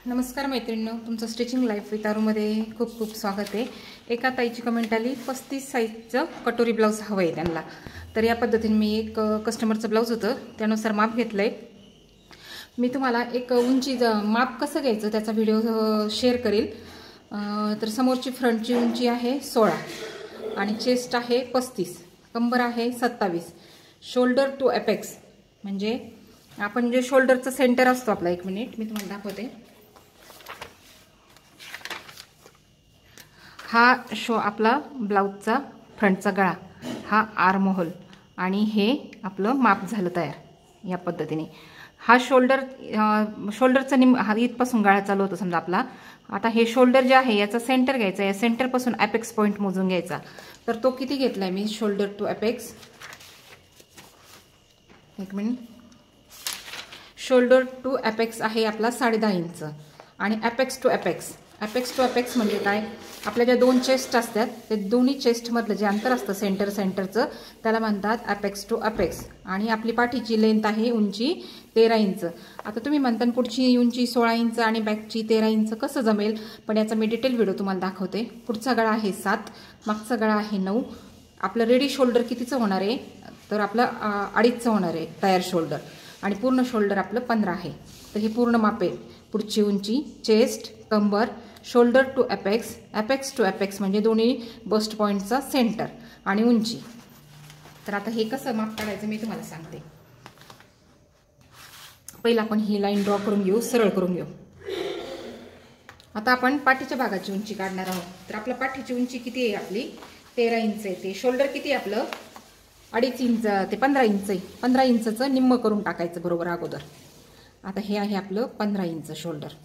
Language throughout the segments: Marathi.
नमस्कार मैत्रिणींनो, तुमचं स्टिचिंग लाईफ विथ आरूमध्ये खूप खूप स्वागत आहे। एका ताईची कमेंट आली 35 साईजचं कटोरी ब्लाउज हवं आहे त्यांना। तर या पद्धतीने मी एक कस्टमरचं ब्लाउज होतं त्यानुसार माप घेतलंय। मी तुम्हाला एक उंची माप कसं घ्यायचं त्याचा व्हिडिओ शेअर करेल। तर समोरची फ्रंटची उंची आहे 16 आणि चेस्ट आहे 35, कंबर आहे 27, शोल्डर टू एपेक्स म्हणजे आपण जे शोल्डरचं सेंटर असतो आपला, एक मिनिट मी तुम्हाला दाखवते। हा आपला ब्लाउजचा फ्रंटचा गळा, हा आर्म होल आणि हे आपलं माप झालं तयार। या पद्धतीने हा शोल्डरचा हा इथपासून गळा चालू होतो समजा आपला। आता हे शोल्डर जे आहे याचा सेंटर घ्यायचा, या सेंटर पासून एपेक्स पॉइंट मोजून घ्यायचा। तर तो किती घेतलाय मी शोल्डर टू एपेक्स, एक मिनिट। शोल्डर टू एपेक्स आहे आपला 10.5 इंच आणि एपेक्स टू एपेक्स म्हणजे काय, आपल्या ज्या दोन चेस्ट असतात ते दोन्ही चेस्ट मधलं जे अंतर असतं सेंटरचं त्याला म्हणतात एपेक्स टू एपेक्स। आणि आपली पाठीची लेंथ आहे उंची 13 इंच। आता तुम्ही म्हणता पुढची उंची 16 इंच आणि बॅकची 13 इंच कसं जमेल, पण याचा मी डिटेल व्हिडिओ तुम्हाला दाखवते। पुढचा गळा आहे 7, मागचा गळा आहे 9। आपलं रेडी शोल्डर कितीचं होणार आहे, तर आपलं 2.5चं होणार आहे तयार शोल्डर, आणि पूर्ण शोल्डर आपलं 15 आहे। तर हे पूर्ण माप आहे। पुढची उंची, चेस्ट, कंबर, shoulder to apex to apex म्हणजे दोन्ही बस्ट पॉइंटचा सेंटर आणि उंची। तर आता हे कसं माप काढायचं मी तुम्हाला सांगते। पहिला आपण ही लाईन ड्रॉ करून घेऊ, सरळ करून घेऊ। आता आपण पाठीच्या भागाची उंची काढणार आहोत। तर आपल्या पाठीची उंची किती आहे आपली 13 इंच आहे। ते शोल्डर किती आहे आपलं 2.5 इंच ते 15 इंच आहे। 15 इंचचं निम्म करून टाकायचं बरोबर अगोदर। आता हे आहे आपलं 15 इंच शोल्डर।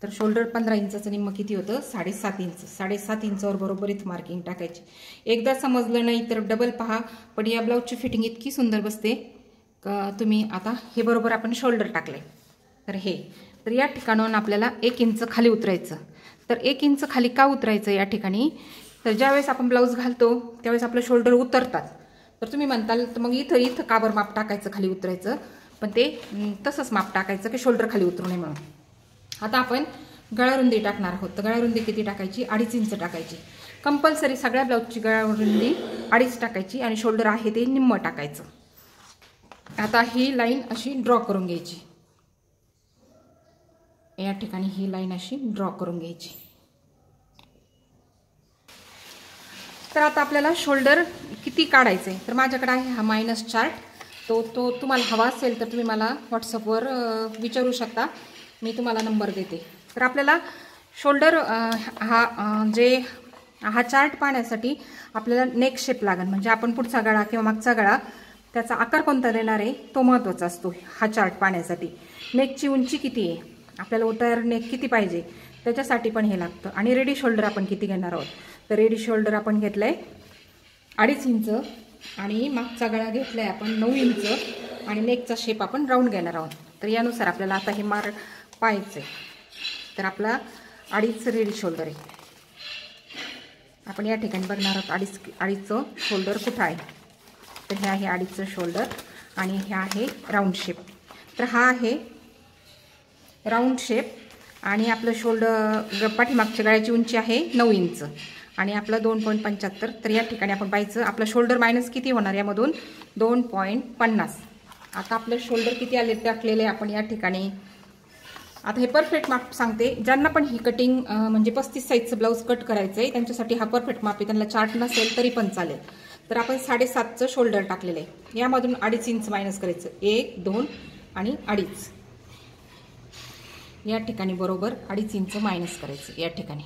तर शोल्डर 15 इंचचं निम्म किती होतं 7.5 इंच। 7.5 इंचावर बरोबर इथं मार्किंग टाकायची। एकदा समजलं नाही तर डबल पहा, पण या ब्लाउजची फिटिंग इतकी सुंदर बसते का तुम्ही। आता हे बरोबर आपण शोल्डर टाकले, तर या ठिकाणाहून आपल्याला 1 इंच खाली उतरायचं। तर 1 इंच खाली का उतरायचं या ठिकाणी, तर ज्यावेळेस आपण ब्लाउज घालतो त्यावेळेस आपलं शोल्डर उतरतात। तर तुम्ही म्हणताल तर मग इथं काबर माप टाकायचं खाली उतरायचं, पण ते तसंच माप टाकायचं की शोल्डर खाली उतरू नये म्हणून। आता आपण गळारुंदी टाकणार आहोत। तर गळारुंदी किती टाकायची 2.5 इंच टाकायची। कंपल्सरी सगळ्या ब्लाउजची गळारुंदी 2.5 टाकायची आणि शोल्डर आहे ते निम्म टाकायचं। आता ही लाईन अशी ड्रॉ करून घ्यायची, या ठिकाणी ही लाईन अशी ड्रॉ करून घ्यायची। तर आता आपल्याला शोल्डर किती काढायचे, तर माझ्याकडे आहे हा मायनस चार्ट। तो तुम्हाला हवा असेल तर तुम्ही मला व्हॉट्सअपवर विचारू शकता, मी तुम्हाला नंबर देते। तर आपल्याला शोल्डर हा चार्ट पाहण्यासाठी आपल्याला नेक शेप लागेल, म्हणजे आपण पुढचा गळा किंवा मागचा गळा त्याचा आकार कोणता देणार आहे तो महत्त्वाचा असतो हा चार्ट पाहण्यासाठी। नेकची उंची किती आहे, आपल्याला उतार नेक किती पाहिजे त्याच्यासाठी पण हे लागतं। आणि रेडी शोल्डर आपण किती घेणार आहोत, तर रेडी शोल्डर आपण घेतलंय 2.5 इंच आणि मागचा गळा घेतलाय आपण 9 इंच आणि नेकचा शेप आपण राऊंड घेणार आहोत। तर यानुसार आपल्याला आता हे पाहायचं आहे। तर आपला 2.5 रेडी शोल्डर आहे। आपण या ठिकाणी बघणार आहोत 2.5चं शोल्डर कुठं आहे। तर हे आहे 2.5चं शोल्डर आणि हे आहे राऊंड शेप। तर हा आहे राऊंड शेप आणि आपलं शोल्डर पाठीमागच्या गळ्याची उंची आहे 9 इंच आणि आपलं 2.75। तर या ठिकाणी आपण पाहायचं आपलं शोल्डर मायनस किती होणार यामधून 2.50। आता आपलं शोल्डर किती आले टाकलेले आपण या ठिकाणी। आता हे परफेक्ट माप सांगते, ज्यांना पण ही कटिंग म्हणजे 35 साईजचं ब्लाऊज कट करायचं आहे त्यांच्यासाठी हा परफेक्ट माप आहे। त्यांना चार्ट नसेल तरी पण चालेल। तर आपण 7.5चं शोल्डर टाकलेलं आहे, यामधून 2.5 इंच मायनस करायचं, 1 2 आणि 2.5। या ठिकाणी बरोबर 2.5 इंच मायनस करायचं या ठिकाणी।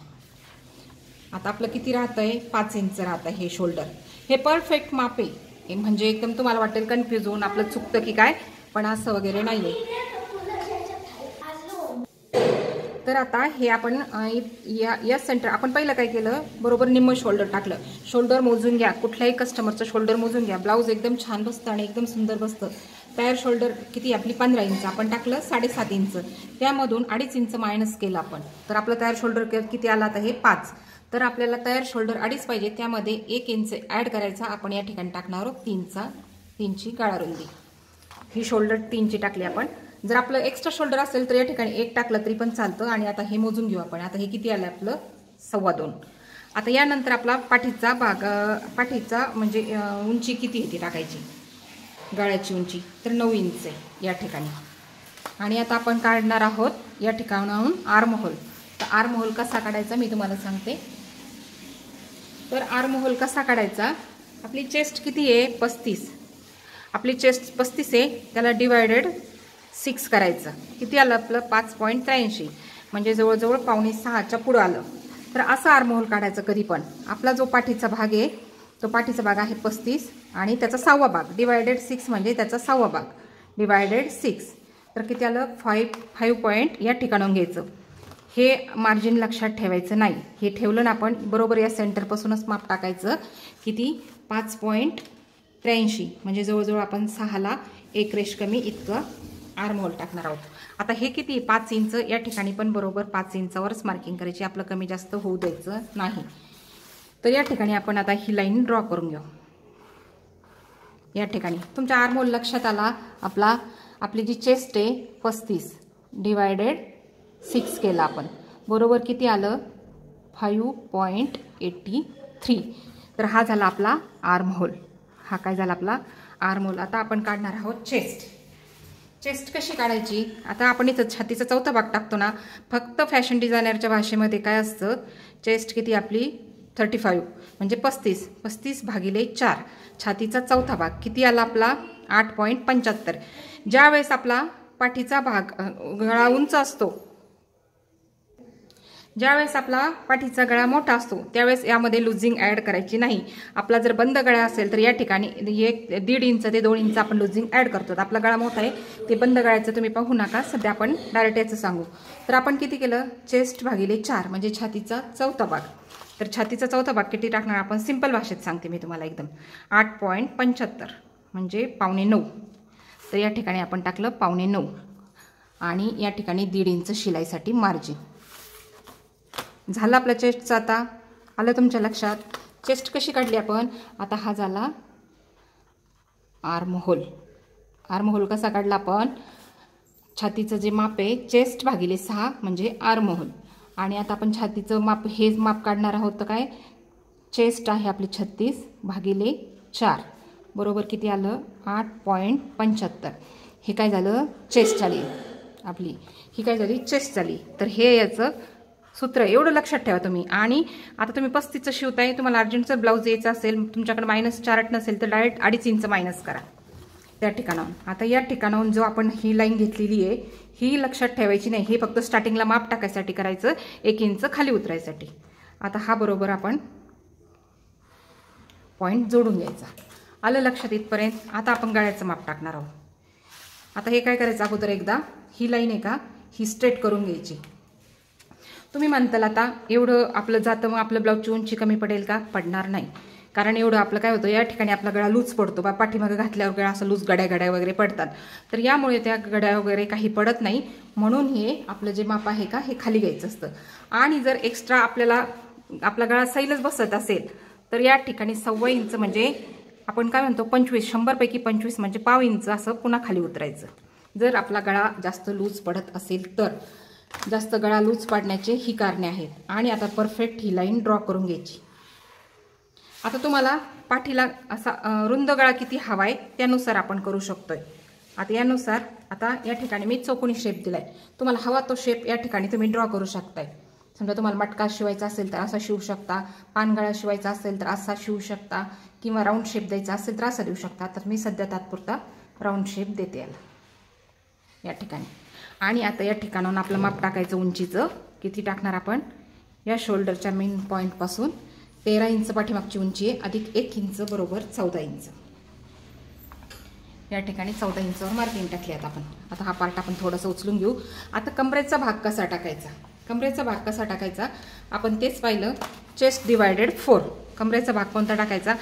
आता आपलं किती राहत आहे 5 इंच राहत आहे हे शोल्डर। हे परफेक्ट माप आहे, म्हणजे एकदम तुम्हाला वाटेल कन्फ्यूज होऊन आपलं चुकतं की काय, पण असं वगैरे नाही आहे। तर आता हे आपण या सेंटर आपण पहिलं काय केलं, बरोबर निम्म शोल्डर टाकलं। शोल्डर मोजून घ्या, कुठल्याही कस्टमरचं शोल्डर मोजून घ्या, ब्लाऊज एकदम छान बसतं आणि एकदम सुंदर बसतं। तयार शोल्डर किती आपली 15 इंच, आपण टाकलं 7.5 इंच, त्यामधून 2.5 इंच मायनस केलं आपण। तर आपलं तयार शोल्डर किती आला आता हे 5। तर आपल्याला तयार शोल्डर 2.5 पाहिजे, त्यामध्ये 1 इंच ॲड करायचा। आपण या ठिकाणी टाकणार आहोत 3ची गळारुंदी। ही शोल्डर 3ची टाकली आपण जर आपलं एक्स्ट्रा शोल्डर असेल तर या ठिकाणी 1 टाकलं तरी पण चालतं. आणि आता हे मोजून घेऊ आपण. आता हे किती आलं आपलं 2.25. आता यानंतर आपला पाठीचा भाग, पाठीचा म्हणजे उंची किती आहे ती टाकायची, गळ्याची उंची तर 9 इंच आहे या ठिकाणी. आणि आता आपण काढणार आहोत या ठिकाणाहून आर्म होल. तर आर्म होल कसा काढायचा मी तुम्हाला सांगते. तर आर्म होल कसा काढायचा, आपली चेस्ट किती आहे 35, आपली चेस्ट 35 आहे, त्याला डिवायडेड 6 करायचं. किती आलं आपलं 5.83 म्हणजे जवळजवळ 5.6च्या पुढं आलं. तर असं आर्म होल काढायचं कधी पण. आपला जो पाठीचा भाग आहे तो पाठीचा भाग आहे 35 आणि त्याचा 6वा भाग डिवायडेड 6 म्हणजे त्याचा 6वा भाग डिवायडेड 6 तर किती आलं 5 पॉईंट या ठिकाणून घ्यायचं. हे मार्जिन लक्षात ठेवायचं नाही. हे ठेवलं ना आपण बरोबर या सेंटरपासूनच माप टाकायचं. किती 5.83 म्हणजे जवळजवळ आपण 6ला 1 रेष कमी इतकं आर्म होल टाकणार आहोत. आता हे किती 5 इंच या ठिकाणी पण बरोबर 5 इंचावरच मार्किंग करायची. आपलं कमी जास्त होऊ द्यायचं नाही. तर या ठिकाणी आपण आता ही लाईन ड्रॉ करून घेऊ. या ठिकाणी तुमच्या आर्म होल लक्षात आला. आपली जी चेस्ट आहे 35 डिवायडेड 6 केला आपण बरोबर किती आलं 5.83. तर हा झाला आपला आर्म होल. हा काय झाला आपला आर्म होल. आता आपण काढणार आहोत चेस्ट. चेस्ट कशी काढायची, आता आपण इथं छातीचा 4था भाग टाकतो ना. फक्त फॅशन डिझायनरच्या भाषेमध्ये काय असतं, चेस्ट किती आपली 35 म्हणजे 35 भागिले 4 छातीचा 4था भाग किती आला आपला 8.75. ज्यावेळेस आपला पाठीचा भाग गळा उंच असतो, ज्यावेळेस आपला पाठीचा गळा मोठा असतो त्यावेळेस यामध्ये लुझिंग ॲड करायची नाही. आपला जर बंद गळा असेल तर या ठिकाणी 1.5 इंच ते 2 इंच आपण लुझिंग ॲड करतो. आपला गळा मोठा आहे ते बंद गळ्याचं तुम्ही पाहू नका. सध्या आपण डायरेक्ट याचं सांगू. तर आपण किती केलं चेस्ट भागिले 4 म्हणजे छातीचा 4था भाग. तर छातीचा 4था भाग किती टाकणार आपण सिंपल भाषेत सांगते मी तुम्हाला एकदम 8.75 म्हणजे 8.95. तर या ठिकाणी आपण टाकलं 8.95 आणि या ठिकाणी 1.5 इंच शिलाईसाठी मार्जिन झालं आपल्या चेस्टचं. आता आलं तुमच्या लक्षात चेस्ट कशी काढली आपण. आता हा झाला आर्म होल. आर्म होल कसा काढला आपण, छातीचं जे माप आहे चेस्ट भागिले 6 म्हणजे आर्म होल. आणि आता आपण छातीचं माप हे माप काढणार आहोत. तर काय चेस्ट आहे आपली 36 भागिले 4 बरोबर किती आलं 8.75. हे काय झालं चेस्ट झाली आपली, ही काय झाली चेस्ट झाली. तर हे याचं सूत्र एवढं लक्षात ठेवा तुम्ही. आणि आता तुम्ही 35चं शिवताय, तुम्हाला अर्जंटचं ब्लाऊज यायचं असेल, तुमच्याकडे -4 नसेल तर डायरेक्ट 2.5 इंच मायनस करा त्या ठिकाणाहून. आता या ठिकाणाहून जो आपण ही लाईन घेतलेली आहे ही लक्षात ठेवायची नाही. हे फक्त स्टार्टिंगला माप टाकायसाठी करायचं 1 इंच खाली उतरायसाठी. आता हा बरोबर आपण पॉईंट जोडून घ्यायचा. आलं लक्षात इथपर्यंत. आता आपण गळ्याचं माप टाकणार आहोत. आता हे काय करायचं अगोदर एकदा ही लाईन आहे का ही स्ट्रेट करून घ्यायची. तुम्ही म्हणताल आता एवढं आपलं जातं मग आपलं ब्लाऊजची उंची कमी पडेल का, पडणार नाही. कारण एवढं आपलं काय होतं या ठिकाणी आपला गळा लूज पडतो. पाठीमागे घातल्यावर गळा असं लूज गड्या वगैरे पडतात. तर यामुळे त्या गड्या वगैरे काही पडत नाही. म्हणून हे आपलं जे माप आहे का हे खाली घ्यायचं असतं. आणि जर एक्स्ट्रा आपला गळा सैलच बसत असेल तर या ठिकाणी 1.25 इंच म्हणजे आपण काय म्हणतो 25 100 पैकी 25 म्हणजे 1/2 इंच असं पुन्हा खाली उतरायचं. जर आपला गळा जास्त लूज पडत असेल तर जास्त गळा लूज पाडण्याचे ही कारणे आहेत. आणि आता परफेक्ट ही लाईन ड्रॉ करून घ्यायची. आता तुम्हाला पाठीला असा रुंद गळा किती हवा आहे त्यानुसार आपण करू शकतोय. आता यानुसार आता या ठिकाणी मी चौकोनी शेप दिलाय. तुम्हाला हवा तो शेप या ठिकाणी तुम्ही ड्रॉ करू शकताय. समजा तुम्हाला मटका शिवायचा असेल तर असा शिवू शकता, पानगळा शिवायचा असेल तर असा शिवू शकता, किंवा राऊंड शेप द्यायचा असेल तर असा देऊ शकता. तर मी सध्या तात्पुरता राऊंड शेप देते याला या ठिकाणी. आणि आता या ठिकाणाहून आपलं माप टाकायचं उंचीचं. किती टाकणार आपण या शोल्डरच्या मेन पॉईंटपासून 13 इंच पाठीमागची उंची आहे अधिक 1 इंच बरोबर 14 इंच. या ठिकाणी 14 इंचावर मार्किंग टाकली. आता हा पार्ट आपण थोडासा उचलून घेऊ. आता कमरेचा भाग कसा टाकायचा, कमरेचा भाग कसा टाकायचा आपण तेच पाहिलं. चेस्ट डिवायडेड 4 कमरेचा भाग कोणता टाकायचा.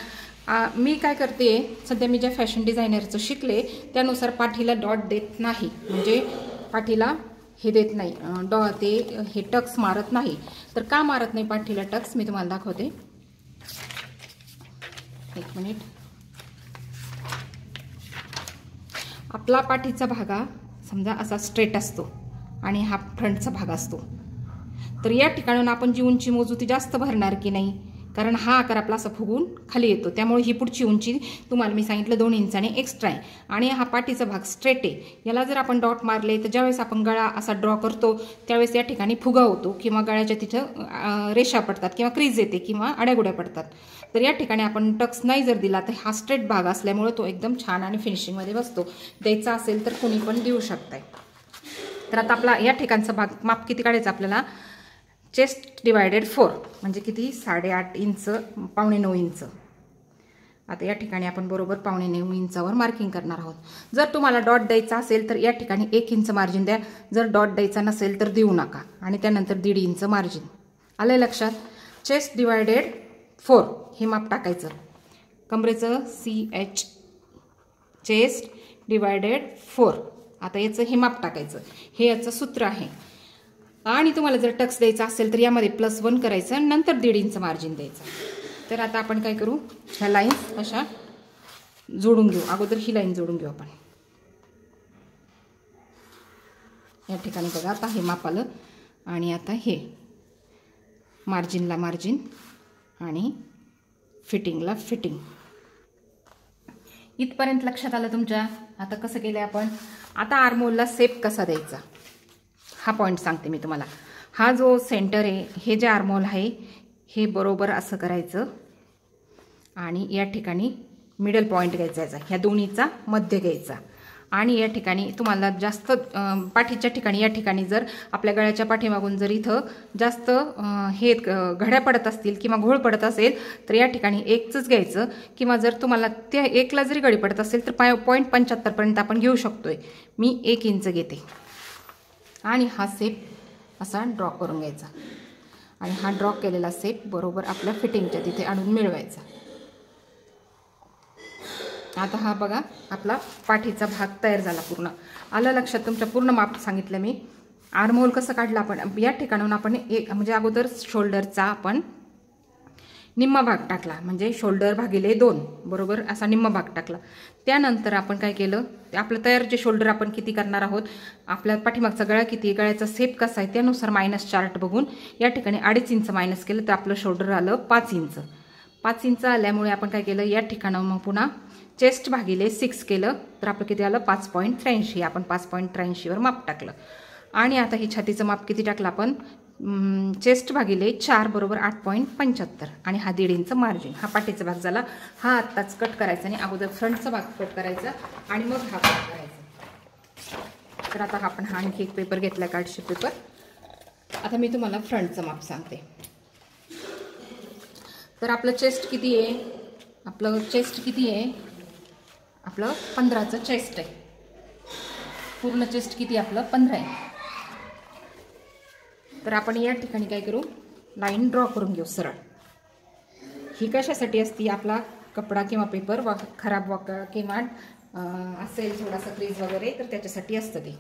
मी काय करते सध्या मी ज्या फॅशन डिझायनरचं शिकले त्यानुसार पाठीला डॉट देत नाही. म्हणजे पाठीला हे देत नाही हे टक्स मारत नाही. तर का मारत नाही पाठीला टक्स मी तुम्हाला दाखवते. 1 मिनिट. आपला पाठीचा भाग समजा असा स्ट्रेट असतो आणि हा फ्रंटचा भाग असतो, तर या ठिकाणून आपण जी उंची मोजू ती जास्त भरणार की नाही, कारण हा आकार आपला असा फुगून खाली येतो, त्यामुळे ही पुढची उंची तुम्हाला मी सांगितलं 2 इंचाने एक्स्ट्रा आहे. आणि हा पाठीचा भाग स्ट्रेट आहे, याला जर आपण डॉट मारले तर ज्यावेळेस आपण गळा असा ड्रॉ करतो त्यावेळेस या ठिकाणी फुगा होतो किंवा गळ्याच्या तिथं रेषा पडतात किंवा क्रीज येते किंवा अड्यागुड्या पडतात. तर या ठिकाणी आपण टक्स नाही जर दिला तर हा स्ट्रेट भाग असल्यामुळे तो एकदम छान आणि फिनिशिंगमध्ये बसतो. द्यायचा असेल तर कोणी पण देऊ शकताय. तर आता आपला या ठिकाणचा भाग माप किती काढायचं आपल्याला, चेस्ट डिवायडेड 4 म्हणजे किती, 8.5 इंच, 8.25 इंच. आता या ठिकाणी आपण बरोबर 8.25 इंचावर मार्किंग करणार आहोत. जर तुम्हाला डॉट द्यायचा असेल तर या ठिकाणी 1 इंच मार्जिन द्या, जर डॉट द्यायचा नसेल तर देऊ नका. आणि त्यानंतर 1.5 इंच मार्जिन. आलं लक्षात. चेस्ट डिवायडेड 4 हे माप टाकायचं. कमरेचं CH चेस्ट डिवायडेड 4. आता याचं हे माप टाकायचं, हे याचं सूत्र आहे. आणि तुम्हाला जर टक्स द्यायचा असेल तर यामध्ये +1 करायचं, नंतर 1.5 इंच मार्जिन द्यायचं. तर आता आपण काय करू, ह्या लाईन्स अशा जोडून घेऊ. अगोदर ही लाईन जोडून घेऊ आपण. या ठिकाणी बघा आता हे माप आलं आणि आता हे मार्जिनला मार्जिन आणि फिटिंगला फिटिंग. इथपर्यंत लक्षात आलं तुमच्या. आता कसं केलं आपण, आता आर्महोलला शेप कसा द्यायचा हा पॉईंट सांगते मी तुम्हाला. हा जो सेंटर आहे, हे जे आर्महोल आहे हे बरोबर असं करायचं आणि या ठिकाणी मिडल पॉईंट घ्यायचा याचा, ह्या दोन्हीचा मध्य घ्यायचा. आणि या ठिकाणी तुम्हाला जास्त पाठीच्या ठिकाणी या ठिकाणी जर आपल्या गळ्याच्या पाठीमागून जर इथं जास्त हे घड्या पडत असतील किंवा घोळ पडत असेल तर या ठिकाणी 1च घ्यायचं, किंवा जर तुम्हाला त्या 1ला जरी घडी पडत असेल तर 0.75 पर्यंत आपण घेऊ शकतोय. मी 1 इंच घेते आणि हा शेप असा ड्रॉ करून घ्यायचा आणि हा ड्रॉ केलेला शेप बरोबर आपल्या फिटिंगच्या तिथे आणून मिळवायचा. आता हा बघा आपला पाठीचा भाग तयार झाला पूर्ण. आलं लक्षात तुमच्या. पूर्ण माप सांगितलं मी. आर्महोल कसं काढलं आपण, या ठिकाणून आपण एक म्हणजे अगोदर शोल्डरचा आपण निम्मा भाग टाकला, म्हणजे शोल्डर भागिले 2 बरोबर असा निम्मा भाग टाकला. त्यानंतर आपण काय केलं, आपलं तयार जे शोल्डर आपण किती करणार आहोत, आपल्या पाठीमागचा गळा किती, गळ्याचा शेप कसा आहे त्यानुसार मायनस चार्ट बघून या ठिकाणी 2.5 इंच मायनस केलं तर आपलं शोल्डर आलं 5 इंच. 5 इंच आल्यामुळे आपण काय केलं, या ठिकाणाहून मग पुन्हा चेस्ट भागिले 6 केलं तर आपलं किती आलं 5.83. आपण 5.83वर माप टाकलं. आणि आता ही छातीचं माप किती टाकलं आपण, चेस्ट भागिले 4 बरोबर 8.75 आणि हा 1.5 इंच मार्जिन. हा पाठीचा भाग झाला. हा आत्ताच कट करायचा आणि अगोदर फ्रंटचा भाग कट करायचा आणि मग हा कट करायचा. तर आता आपण हा आणखी एक पेपर घेतला, कार्डशीट पेपर. आता मी तुम्हाला फ्रंटचं माप सांगते. तर आपलं चेस्ट किती आहे, आपलं चेस्ट किती आहे, आपलं 15चं चेस्ट आहे. पूर्ण चेस्ट किती आपलं 15 आहे. तर आपण या ठिकाणी काय करू, लाईन ड्रॉ करून घेऊ सरळ. ही कशासाठी असती, आपला कपडा किंवा पेपर खराब किंवा असेल थोडासा क्रीज वगैरे तर त्याच्यासाठी असतं ते.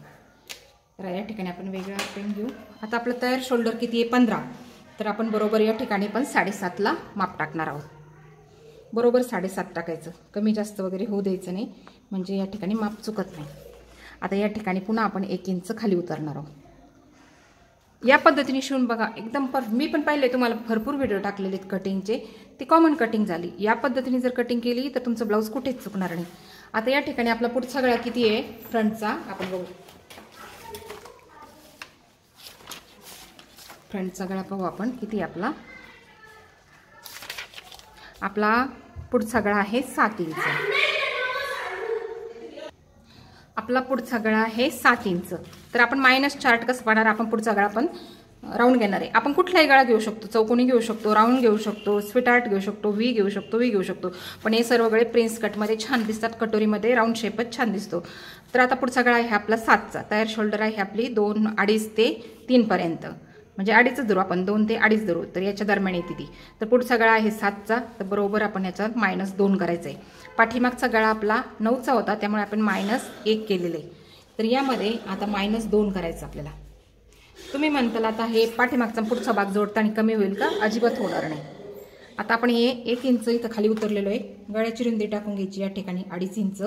तर या ठिकाणी आपण वेगळा पेन घेऊ. आता आपलं तयार शोल्डर किती आहे 15. तर आपण बरोबर या ठिकाणी पण 7.5ला माप टाकणार आहोत. बरोबर 7.5 टाकायचं, कमी जास्त वगैरे होऊ द्यायचं नाही, म्हणजे या ठिकाणी माप चुकत नाही. आता या ठिकाणी पुन्हा आपण 1 इंच खाली उतरणार आहोत. या पद्धतीने शिवून बघा एकदम मी पण पाहिले तुम्हाला भरपूर व्हिडिओ टाकलेले आहेत कटिंगचे, ती कॉमन कटिंग झाली. या पद्धतीने जर कटिंग केली तर तुमचं ब्लाऊज कुठेच चुकणार नाही. आता या ठिकाणी आपला पुढचा गळा किती आहे फ्रंटचा आपण बघू. फ्रंटचा गळा पाहू आपण किती आपला. आपला पुढचा गळा आहे 7 इंच. आपला पुढचा गळा आहे 7 इंच. तर आपण मायनस चार्ट कसं पाडणार, आपण पुढचा गळा पण राऊंड घेणार आहे. आपण कुठलाही गळा घेऊ शकतो, चौकोनी घेऊ शकतो, राऊंड घेऊ शकतो, स्वीट आर्ट घेऊ शकतो, व्ही घेऊ शकतो, व्ही घेऊ शकतो. पण हे सर्व गळे प्रिन्स कटमध्ये छान दिसतात, कटोरीमध्ये राऊंड शेपच छान दिसतो. तर आता पुढचा गळा आहे आपला 7चा. तयार शोल्डर आहे आपली 2, 2.5 ते 3 पर्यंत, म्हणजे 2.5च धरू आपण, 2 ते 2.5 धरू, तर याच्या दरम्यान येते ती. तर पुढचा गळा आहे 7चा. तर बरोबर आपण याच्यात -2 करायचं आहे. पाठीमागचा गळा आपला 9चा होता, त्यामुळे आपण -1 केलेलं आहे. तर यामध्ये आता -2 करायचं आपल्याला. तुम्ही म्हणताल आता हे पाठीमागचा पुढचा भाग जोडताना कमी होईल का, अजिबात होणार नाही. आता आपण हे 1 इंच इथं खाली उतरलेलो आहे. गळ्याची रुंदी टाकून घ्यायची या ठिकाणी 2.5 इंच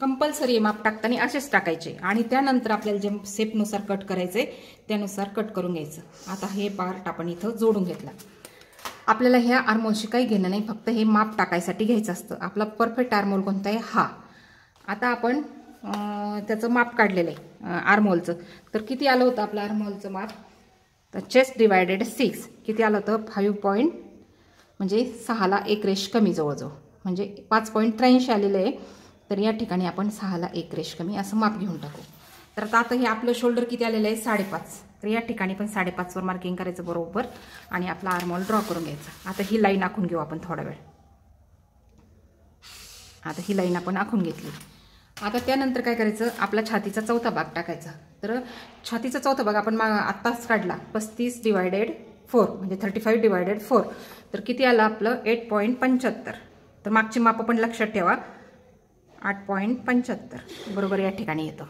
कंपल्सरी माप टाकताना असेच टाकायचे आणि त्यानंतर आपल्याला जे शेपनुसार कट करायचे त्यानुसार कट करून घ्यायचं. आता हे पार्ट आपण इथं जोडून घेतला. आपल्याला ह्या आर्मोलशी काही घेणं नाही, फक्त हे माप टाकायसाठी घ्यायचं असतं. आपला परफेक्ट आर्मोल कोणता आहे? हा. आता आपण त्याचं माप काढलेलं आहे आर्मोलचं. तर किती आलं होतं आपलं आर्मोलचं माप? तर चेस्ट डिवायडेड 6 किती आलं होतं? 5 म्हणजे 6ला 1 रेष कमी जवळजवळ, म्हणजे 5.83 आलेलं आहे. तर या ठिकाणी आपण 6ला 1 रेष कमी असं माप घेऊन टाकू. तर आता हे आपलं शोल्डर किती आलेलं आहे? 5.5. तर या ठिकाणी पण 5.5वर मार्किंग करायचं बरोबर आणि आपला आर्मोल ड्रॉ करून घ्यायचा. आता ही लाईन आखून घेऊ आपण थोडा वेळ. आता ही लाईन आपण आखून घेतली. आता त्यानंतर काय करायचं? आपला छातीचा चौथा भाग टाकायचा. तर छातीचा चौथा भाग आपण आत्ताच काढला 35/4 म्हणजे 35/4. तर किती आलं आपलं? 8.75. तर मागची माप आपण लक्षात ठेवा. 8.75 बरोबर या ठिकाणी येतं.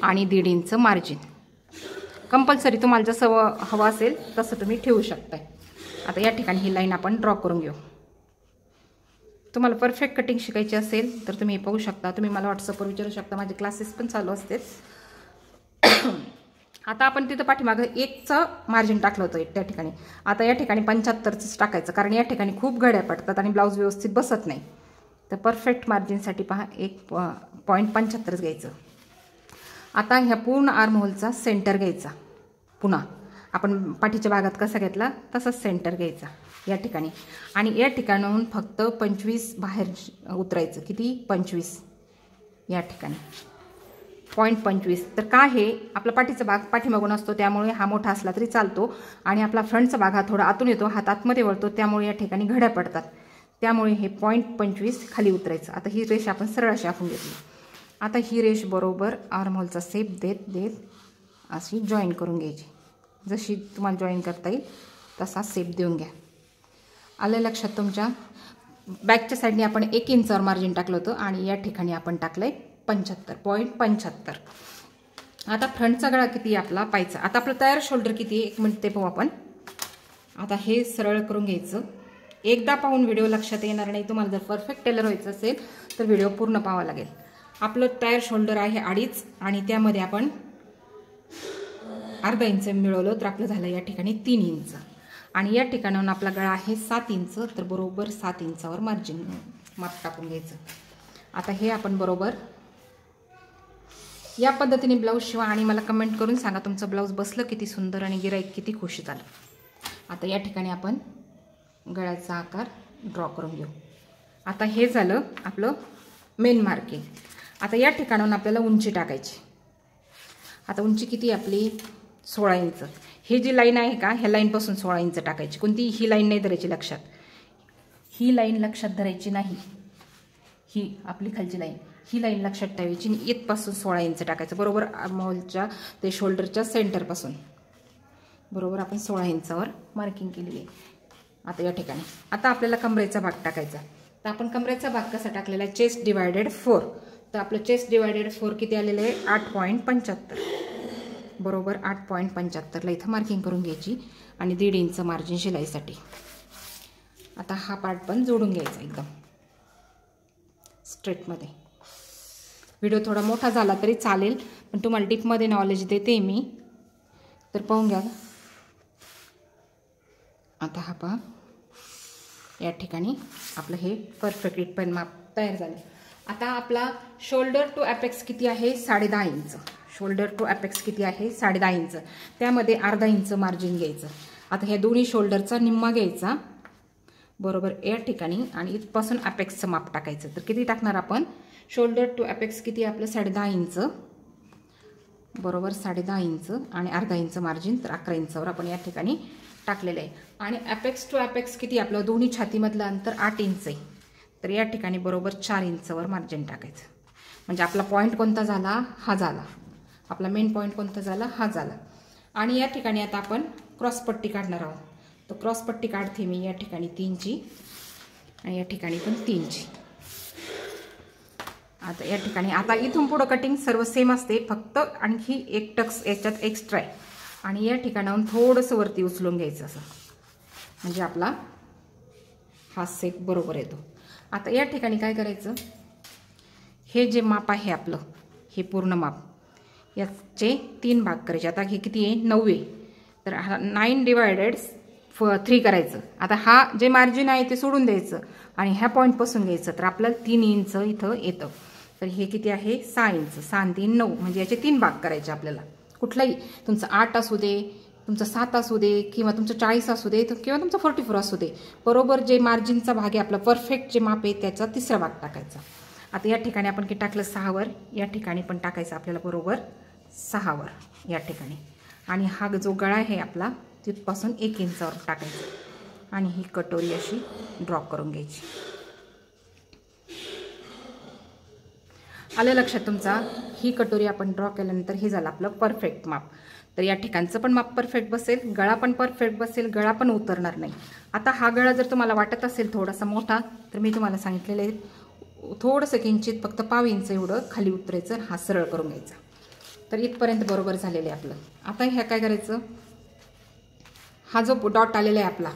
आणि 1.5 इंच मार्जिन कंपल्सरी, तुम्हाला जसं हवं असेल तसं तुम्ही ठेवू शकताय. आता या ठिकाणी ही लाईन आपण ड्रॉ करून घेऊ. तुम्हाला परफेक्ट कटिंग शिकायची असेल तर तुम्ही पाहू शकता. तुम्ही मला व्हॉट्सअपवर विचारू शकता, माझे क्लासेस पण चालू असते. आता आपण तिथं पाठीमागं 1चं मार्जिन टाकलं होतं त्या ठिकाणी. आता या ठिकाणी 75च टाकायचं, कारण या ठिकाणी खूप घड्या पडतात आणि ब्लाऊज व्यवस्थित बसत नाही. तर परफेक्ट मार्जिनसाठी पहा 1.75 घ्यायचं. आता ह्या पूर्ण आर्महोलचा सेंटर घ्यायचा. पुन्हा आपण पाठीच्या भागात कसा घेतला तसाच सेंटर घ्यायचा या ठिकाणी. आणि या ठिकाणाहून फक्त 25 बाहेर उतरायचं. किती? 25 या ठिकाणी 0.25. तर काय हे आपला पाठीचा भाग पाठीमागून असतो त्यामुळे हा मोठा असला तरी चालतो आणि आपला फ्रंटचा भाग हा थोडा आतून येतो, हात आतमध्ये वळतो, त्यामुळे या ठिकाणी घड्या पडतात. त्यामुळे हे 0.25 खाली उतरायचं. आता ही रेष आपण सरळ अशी आखून घेतली. आता ही रेष बरोबर आर्महोलचा शेप देत देत अशी जॉईन करून घ्यायची. जशी तुम्हाला जॉईन करता येईल तसा शेप देऊन घ्या. आलं लक्षात तुमच्या? बॅकच्या साईडने आपण 1 इंचावर मार्जिन टाकलं होतं आणि या ठिकाणी आपण टाकलंय 75.75. आता फ्रंटचा गळा किती आपला पायचा. आता आपलं तयार शोल्डर किती? 1 मिनिट ते पाहू आपण. आता हे सरळ करून घ्यायचं. एकदा पाहून व्हिडिओ लक्षात येणार नाही. तुम्हाला जर परफेक्ट टेलर व्हायचं असेल तर व्हिडिओ पूर्ण पाहावा लागेल. आपलं तयार शोल्डर आहे 2.5 आणि त्यामध्ये आपण अर्धा इंच मिळवलं तर आपलं झालं या ठिकाणी 3 इंच. आणि या ठिकाणाहून आपला गळा आहे 7 इंच. तर बरोबर 7 इंचावर मार्जिन माप टाकून घ्यायचं. आता हे आपण बरोबर या पद्धतीने ब्लाऊज शिवा आणि मला कमेंट करून सांगा तुमचं ब्लाऊज बसलं किती सुंदर आणि गिराईक किती खुशी झालं. आता या ठिकाणी आपण गळ्याचा आकार ड्रॉ करून घेऊ. आता हे झालं आपलं मेन मार्किंग. आता या ठिकाणाहून आपल्याला उंची टाकायची. आता उंची किती आपली? 16 इंच. ही जी लाईन आहे का ह्या लाईनपासून 16 इंच टाकायची. कोणती? ही लाईन नाही धरायची लक्षात. ही लाईन लक्षात धरायची नाही. ही आपली खालची लाईन, ही लाईन लक्षात ठेवायची. इथपासून 16 इंच टाकायचं बरोबर आर्महोलच्या ते शोल्डरच्या सेंटरपासून. बरोबर आपण 16 इंचावर मार्किंग केलेली आहे. आता या ठिकाणी आता आपल्याला कमरेचा भाग टाकायचा. तर आपण कमरेचा भाग कसा टाकलेला आहे? Chest divided 4. तर आपलं चेस्ट डिवायडेड 4 किती आलेलं आहे? 8.75. बरोबर 8.75ला इथं मार्किंग करून घ्यायची आणि 1.5 इंच मार्जिन शिलाईसाठी. आता हा पार्ट पण जोडून घ्यायचा एकदम स्ट्रेटमध्ये. व्हिडिओ थोडा मोठा झाला तरी चालेल, पण तुम्हाला डीपमध्ये नॉलेज देते मी, तर पाहून घ्या. आता हा पहा या ठिकाणी आपलं हे परफेक्ट इथपर्यंत माप तयार झालं. आता आपला शोल्डर टू अपेक्स किती आहे? 10.5 इंच. शोल्डर टू अपेक्स किती आहे? 10.5 इंच. त्यामध्ये अर्धा इंच मार्जिन घ्यायचं. आता ह्या दोन्ही शोल्डरचा निम्मा घ्यायचा बरोबर या ठिकाणी आणि इथपासून अपेक्सचं माप टाकायचं. तर किती टाकणार आपण? शोल्डर टू अपेक्स किती आपलं? 10.5 इंच. बरोबर 10.5 इंच आणि अर्धा इंच मार्जिन, तर 11 इंचावर आपण या ठिकाणी टाकलेलं आहे. आणि अपेक्स टू अपेक्स किती आपलं? दोन्ही छातीमधलं अंतर 8 इंच आहे. तर या ठिकाणी बरोबर 4 इंचावर मार्जिन टाकायचं. म्हणजे आपला पॉईंट कोणता झाला? हा झाला. आपला मेन पॉईंट कोणता झाला? हा झाला. आणि या ठिकाणी आता आपण क्रॉसपट्टी काढणार आहोत. तर क्रॉसपट्टी काढते मी या ठिकाणी 3ची आणि या ठिकाणी पण 3ची. आता या ठिकाणी आता इथून पुढं कटिंग सर्व सेम असते, फक्त आणखी एक टक्स याच्यात एक्स्ट्रा आहे. आणि या ठिकाणाहून थोडंसं वरती उचलून घ्यायचं असं, म्हणजे आपला हा शेप बरोबर येतो. आता या ठिकाणी काय करायचं? हे जे माप आहे आपलं, हे पूर्ण माप याचे 3 भाग करायचे. आता हे किती आहे? 9 आहे. तर 9/3 करायचं. आता हा जे मार्जिन आहे ते सोडून द्यायचं आणि ह्या पॉईंटपासून घ्यायचं. तर आपल्याला 3 इंच इथं येतं. तर हे किती आहे? 6 इंच. 6 आणि 3 9, म्हणजे याचे 3 भाग करायचे आपल्याला. कुठलाही तुमचं 8 असू दे, तुमचं 7 असू दे, किंवा तुमचं 40 असू दे, किंवा तुमचं 44 असू दे, बरोबर जे मार्जिनचा भाग आहे आपला परफेक्ट जे माप आहे त्याचा 3रा भाग टाकायचा. आता या ठिकाणी आपण किती टाकलं? 6 वर. या ठिकाणी पण टाकायचं आपल्याला बरोबर 6 वर या ठिकाणी. आणि हा जो गळा आहे आपला तिथपासून 1 इंचावर टाकायचा आणि ही कटोरी अशी ड्रॉ करून घ्यायची. आलं लक्षात तुमचा? ही कटोरी आपण ड्रॉ केल्यानंतर हे झालं आपलं परफेक्ट माप. तर या ठिकाणचं पण माप परफेक्ट बसेल, गळा पण परफेक्ट बसेल, गळा पण उतरणार नाही. आता हा गळा जर तुम्हाला वाटत असेल थोडासा मोठा, तर मी तुम्हाला सांगितलेलं आहे थोडंसं किंचित फक्त 1/2 इंच एवढं खाली उतरायचं, हा सरळ करून घ्यायचा. तर इथपर्यंत बरोबर झालेलं आहे आपलं. आता ह्या काय करायचं? हा जो डॉट आलेला आहे आपला,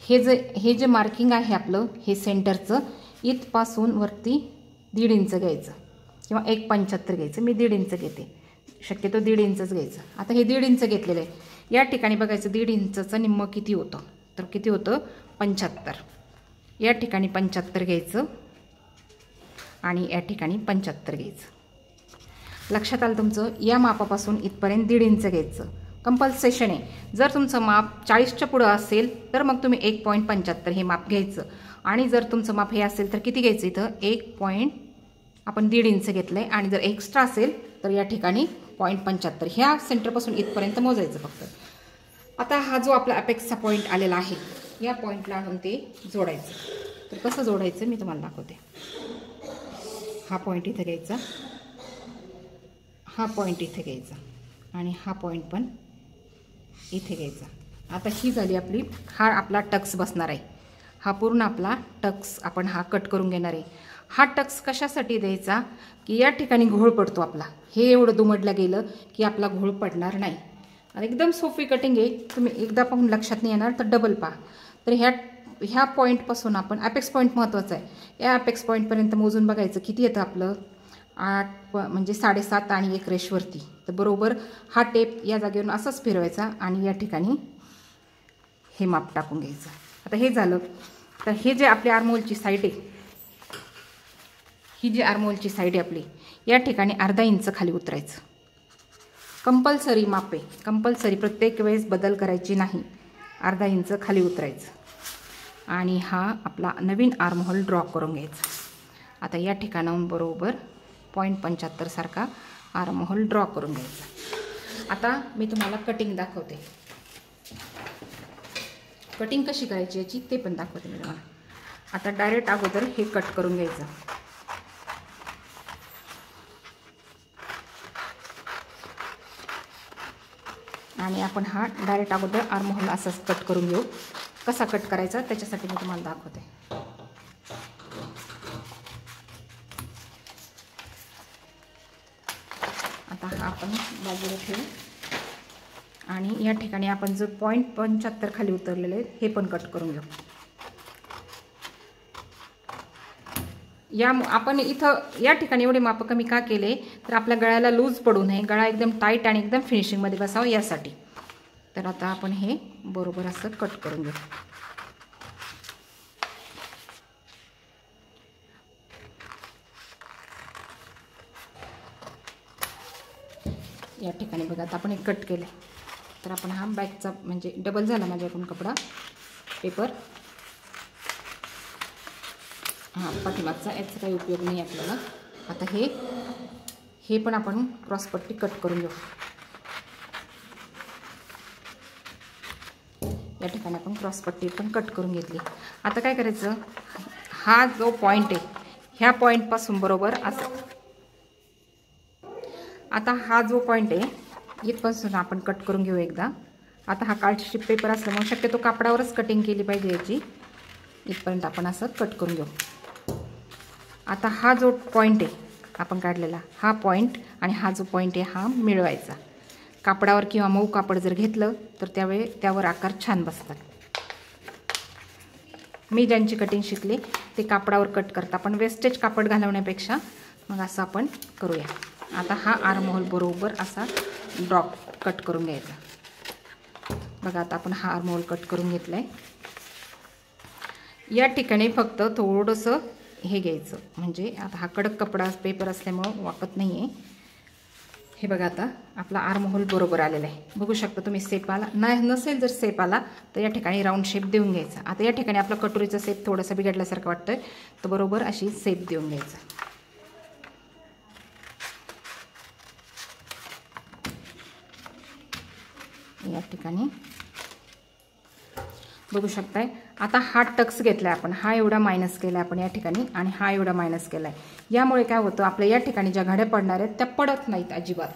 हे जे मार्किंग आहे आपलं, हे सेंटरचं इथपासून वरती 1.5 इंच घ्यायचं किंवा 1.75 घ्यायचं. मी 1.5 इंच घेते, शक्यतो 1.5 इंचच घ्यायचं. आता हे 1.5 इंच घेतलेलं आहे. या ठिकाणी बघायचं 1.5 इंचचं निम्मं किती होतं? तर किती होतं? 75. या ठिकाणी 75 घ्यायचं आणि या ठिकाणी 75 घ्यायचं. लक्षात आलं तुमचं? या मापापासून इथपर्यंत 1.5 इंच घ्यायचं. कंपल्सेशन आहे. जर तुमचं माप 40च्या पुढं असेल तर मग तुम्ही 1.75 हे माप घ्यायचं. आणि जर तुमचं माप हे असेल तर किती घ्यायचं? इथं आपण 1.5 इंच घेतलं आहे. आणि जर एक्स्ट्रा असेल तर या ठिकाणी 0.75 ह्या सेंटरपासून इथपर्यंत मोजायचं फक्त. आता हा जो आपला अपेक्सचा पॉईंट आलेला आहे, या पॉईंटला आणून ते जोडायचं. तर कसं जोडायचं मी तुम्हाला दाखवते. हा पॉईंट इथे घ्यायचा, हा पॉईंट इथे घ्यायचा आणि हा पॉईंट पण इथे घ्यायचा. आता ही झाली आपली, हा आपला टक्स बसणार आहे. हा पूर्ण आपला टक्स आपण हा कट करून घेणार आहे. हा टक्स कशासाठी द्यायचा? की या ठिकाणी घोळ पडतो आपला. हे एवढं दुमडलं गेलं की आपला घोळ पडणार नाही. एकदम सोपी कटिंग आहे. तुम्ही एकदा पाहून लक्षात नाही येणार तर डबल पहा. तर ह्या पॉईंटपासून आपण अपेक्स पॉईंट महत्त्वाचा आहे. या अपेक्स पॉईंटपर्यंत मोजून बघायचं किती येतं आपलं? 8 म्हणजे 7.5 आणि 1 रेषवरती. तर बरोबर हा टेप या जागेवरून असंच फिरवायचा आणि या ठिकाणी हे माप टाकून घ्यायचं. आता हे झालं. तर हे जे आपली आर्महोलची साईड आहे, ही जी आर्महोलची साईड आहे आपली, या ठिकाणी 1/2 इंच खाली उतरायचं. कंपल्सरी माप आहे, कंपल्सरी, प्रत्येक वेळेस बदल करायची नाही. 1/2 इंच खाली उतरायचं आणि हा आपला नवीन आर्महोल ड्रॉ करून घ्यायचा. आता या ठिकाणाहून बरोबर 0.75 सारखा आर्महोल ड्रॉ करून घ्यायचा. आता मी तुम्हाला कटिंग दाखवते. कटिंग कशी करायची याची ते पण दाखवते मी तुम्हाला. आता डायरेक्ट अगोदर हे कट करून घ्यायचं. आणि आपण हा डायरेक्ट अगोदर आर्महोल असाच कट करून घेऊ. कसा कट करायचा त्याच्यासाठी मी तुम्हाला दाखवते. आता हा आपण बाजूला ठेवू आणि या ठिकाणी आपण जो 0.75 खाली उतरलेले आहेत हे पण कट करून घेऊ. आपण इथं या ठिकाणी एवढे माप कमी का केले तर आपल्या गळ्याला लूज पडू नये, गळा एकदम टाईट आणि एकदम फिनिशिंगमध्ये बसावं यासाठी. तर आता आपण हे बरोबर असं कट करून घेऊ. या ठिकाणी बघा आता आपण एक कट केले. तर आपण हा बॅकचा म्हणजे डबल झाला माझ्याकडून कपडा पेपर, हां पाठीमागचा, याचा काही उपयोग नाही आपल्याला. आता हे पण आपण क्रॉसपट्टी कट करून घेऊ. या ठिकाणी आपण क्रॉसपट्टी पण कट करून घेतली. आता काय करायचं, हा जो पॉईंट आहे ह्या पॉईंटपासून बरोबर असं, आता हा जो पॉईंट आहे इथपासून आपण कट करून घेऊ एकदा. आता हा कार्डशीट पेपर असल्यामुळे शक्यतो कापडावरच कटिंग केली पाहिजे याची. इथपर्यंत आपण असं कट करून घेऊ. आता हा जो पॉईंट आहे आपण काढलेला, हा पॉईंट आणि हा जो पॉईंट आहे हा मिळवायचा. कापडावर किंवा मऊ कापड जर घेतलं तर त्यावर आकार छान बसतात. मी ज्यांची कटिंग शिकले ते कापडावर कट करता, पण वेस्टेज कापड घालवण्यापेक्षा मग असं आपण करूया. आता हा आर्म होल बरोबर असा ड्रॉप कट करून घ्यायचा. बघा आता आपण हा आर्म होल कट करून घेतला आहे. या ठिकाणी फक्त थोडंसं हे घ्यायचं, म्हणजे आता हा कडक कपडा पेपर असल्यामुळं वाकत नाही आहे. हे बघा आता आपला आर्म होल बरोबर आलेला आहे. बघू शकता तुम्ही शेप आला नसेल, जर शेप आला तर या ठिकाणी राऊंड शेप देऊन घ्यायचा. आता या ठिकाणी आपला कटोरीचा शेप थोडासा बिघडल्यासारखं वाटतंय, तर बरोबर अशी शेप देऊन घ्यायचा. या ठिकाणी बघू शकताय. आता हा टक्स घेतला आपण, हा एवढा मायनस केला आपण या ठिकाणी आणि हा एवढा मायनस केला आहे. यामुळे काय होतं, आपल्या या ठिकाणी ज्या घड्या पडणार आहेत त्या पडत नाहीत अजिबात.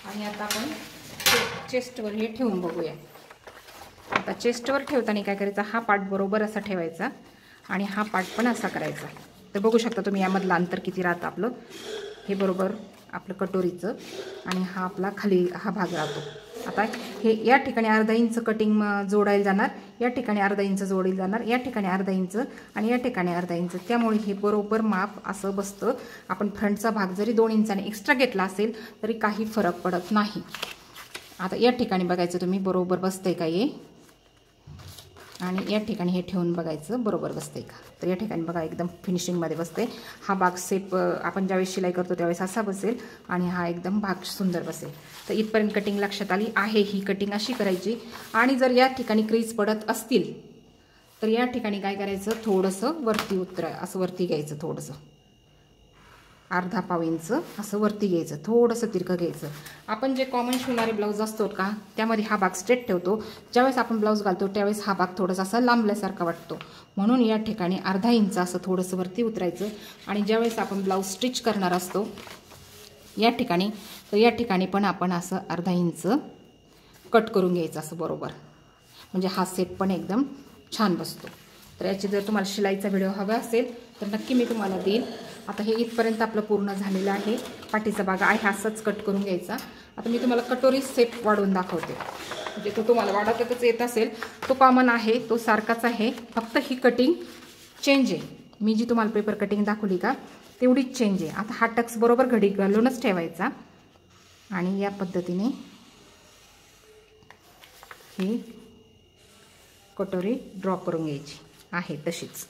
आणि आता आपण चेस्टवर हे ठेवून बघूया. आता चेस्टवर ठेवताना काय करायचं, हा पार्ट बरोबर असा ठेवायचा आणि हा पार्ट पण असा करायचा. तर बघू शकता तुम्ही यामधलं अंतर किती राहतं आपलं. हे बरोबर आपलं कटोरीचं आणि हा आपला खाली हा भाग राहतो. आता हे या ठिकाणी अर्धा इंच कटिंग जोडायला जाणार, या ठिकाणी अर्धा इंच जोडीला जाणार, या ठिकाणी अर्धा इंच आणि या ठिकाणी अर्धा इंच. त्यामुळे हे बरोबर माप असं बसतं. आपण फ्रंटचा भाग जरी 2 इंचाने एक्स्ट्रा घेतला असेल तरी काही फरक पडत नाही. आता या ठिकाणी बघायचं तुम्ही बरोबर बसतंय का हे, आणि या ठिकाणी हे ठेवून बघायचं बरोबर बसतंय का. तर या ठिकाणी बघा एकदम फिनिशिंगमध्ये बसते. हा भाग सेप आपण ज्यावेळेस शिलाई करतो त्यावेळेस असा बसेल आणि हा एकदम भाग सुंदर बसेल. तर इथपर्यंत कटिंग लक्षात आली आहे. ही कटिंग अशी करायची. आणि जर या ठिकाणी क्रीज पडत असतील तर या ठिकाणी काय करायचं, थोडंसं वरती असं वरती घ्यायचं, थोडंसं अर्धा पाव इंच असं वरती घ्यायचं, थोडंसं तिरकं घ्यायचं. आपण जे कॉमन शिवणारे ब्लाऊज असतो का त्यामध्ये हा भाग स्ट्रेट ठेवतो. ज्यावेळेस आपण ब्लाऊज घालतो त्यावेळेस हा भाग थोडासा असा लांबल्यासारखा वाटतो, म्हणून या ठिकाणी अर्धा इंच असं थोडंसं वरती उतरायचं. आणि ज्यावेळेस आपण ब्लाऊज स्टिच करणार असतो या ठिकाणी, तर या ठिकाणी पण आपण असं अर्धा इंच कट करून घ्यायचं असं बरोबर, म्हणजे हा सेट पण एकदम छान बसतो. तर याची जर तुम्हाला शिलाईचा व्हिडिओ हवा असेल तर नक्की मी तुम्हाला देईन. आता हे इथपर्यंत आपलं पूर्ण झालेलं आहे. पाठीचा भाग आहे असाच कट करून घ्यायचा. आता मी तुम्हाला कटोरी सेप वाढवून दाखवते, म्हणजे तो तुम्हाला वाढतच येत असेल, तो कॉमन आहे, तो सारखाच आहे, फक्त ही कटिंग चेंज आहे. मी जी तुम्हाला पेपर कटिंग दाखवली का तेवढीच चेंज आहे. आता हा टक्स बरोबर घडी घालूनच ठेवायचा आणि या पद्धतीने ही कटोरी ड्रॉ करून घ्यायची आहे तशीच.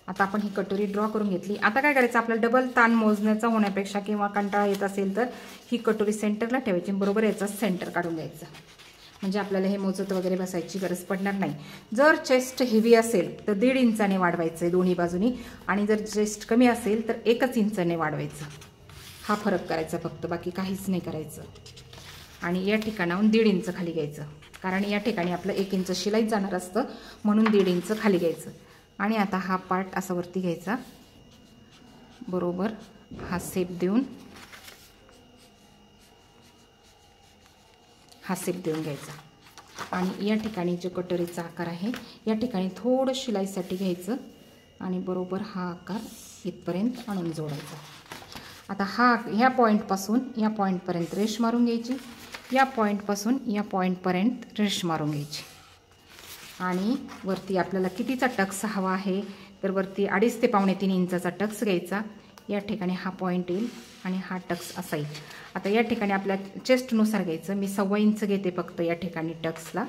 आता आपण ही कटोरी ड्रॉ करून घेतली. आता काय करायचं, आपल्याला डबल ताण मोजण्याचा होण्यापेक्षा किंवा कंटाळा येत असेल तर ही कटोरी सेंटरला ठेवायची, बरोबर याचा सेंटर काढून घ्यायचा, म्हणजे आपल्याला हे मोजत वगैरे बसायची गरज पडणार नाही. जर चेस्ट हेवी असेल तर 1.5 इंचाने वाढवायचं आहे दोन्ही बाजूनी, आणि जर चेस्ट कमी असेल तर 1 इंचाने वाढवायचं. हा फरक करायचा फक्त, बाकी काहीच नाही करायचं. आणि या ठिकाणाहून 1.5 इंच खाली घ्यायचं, कारण या ठिकाणी आपलं 1 इंच शिलाईत जाणार असतं, म्हणून 1.5 इंच खाली घ्यायचं. आणि आता हा पार्ट असा वरती घ्यायचा, बरोबर हा शेप देऊन घ्यायचा. आणि या ठिकाणी जो कटोरीचा आकार आहे या ठिकाणी थोडं शिलाईसाठी घ्यायचं आणि बरोबर हा आकार इथपर्यंत आणून जोडायचा. आता ह्या पॉईंटपासून या पॉईंटपर्यंत रेष मारून घ्यायची, या पॉईंटपासून या पॉईंटपर्यंत रेष मारून घ्यायची. आणि वरती आपल्याला कितीचा टक्स हवा आहे तर वरती 2.5 ते 2.25 इंचाचा टक्स घ्यायचा. या ठिकाणी हा पॉईंट येईल आणि हा टक्स असा येईल. आता या ठिकाणी आपल्या चेस्टनुसार घ्यायचं, मी 1.25 इंच घेते फक्त या ठिकाणी टक्सला,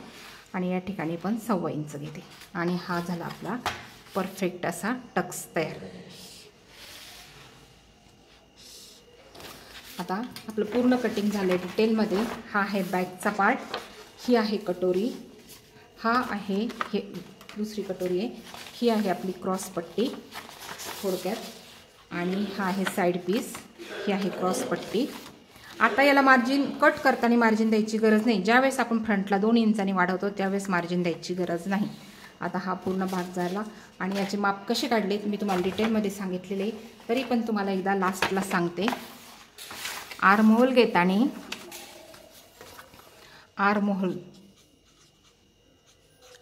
आणि या ठिकाणी पण 1.25 इंच घेते. आणि हा झाला आपला परफेक्ट असा टक्स तयार. आता आपलं पूर्ण कटिंग झालं डिटेलमध्ये. हा आहे बॅकचा पार्ट, ही आहे कटोरी, हा आहे हे दुसरी कटोरी आहे, ही आहे आपली क्रॉस पट्टी थोडक्यात, आणि हा आहे साईड पीस, ही आहे क्रॉस पट्टी. आता याला मार्जिन कट करताना मार्जिन द्यायची गरज नाही. ज्यावेळेस आपण फ्रंटला 2 इंचांनी वाढवतो त्यावेळेस मार्जिन द्यायची गरज नाही. आता हा पूर्ण भाग झाला. आणि याचे माप कसे काढले मी तुम्हाला डिटेलमध्ये सांगितलेले, तरी पण तुम्हाला एकदा लास्टला सांगते. आर्महोल घेताना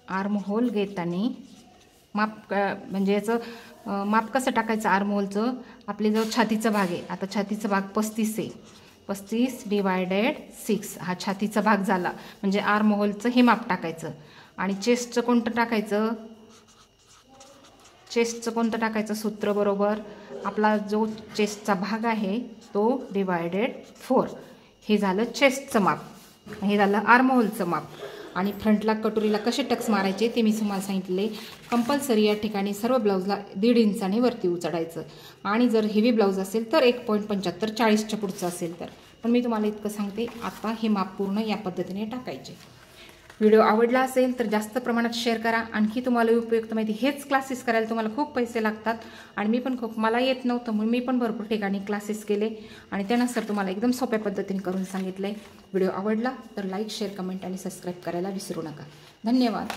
आर्महोल घेताना माप म्हणजे याचं माप कसं टाकायचं आर्महोलचं. आपले जो छातीचा भाग आहे, आता छातीचा भाग 35 आहे, 35 / 6 हा छातीचा भाग झाला, म्हणजे आर्महोलचं हे माप टाकायचं. आणि चेस्टचं कोणतं टाकायचं, चेस्टचं कोणतं टाकायचं सूत्र बरोबर आपला जो चेस्टचा भाग आहे तो डिवायडेड 4. हे झालं चेस्टचं माप, हे झालं आर्महोलचं माप. आणि फ्रंटला कटोरीला कसे टक्स मारायचे ते मी तुम्हाला सांगितले. कंपल्सरी या ठिकाणी सर्व ब्लाऊजला 1.5 इंचाने वरती उचडायचं. आणि जर हेवी ब्लाऊज असेल तर 1.75 40च्या पुढचं असेल तर. पण मी तुम्हाला इतकं सांगते, आता हे माप पूर्ण या पद्धतीने टाकायचे. व्हिडिओ आवडला असेल तर जास्त प्रमाणात शेअर करा. आणखी तुम्हाला उपयुक्त माहिती, हेच क्लासेस करायला तुम्हाला खूप पैसे लागतात आणि मी पण मला येत नव्हतं म्हणून मी पण भरपूर ठिकाणी क्लासेस केले आणि त्यानुसार तुम्हाला एकदम सोप्या पद्धतीने करून सांगितलं आहे. व्हिडिओ आवडला तर लाईक, शेअर, कमेंट आणि सबस्क्राईब करायला विसरू नका. धन्यवाद.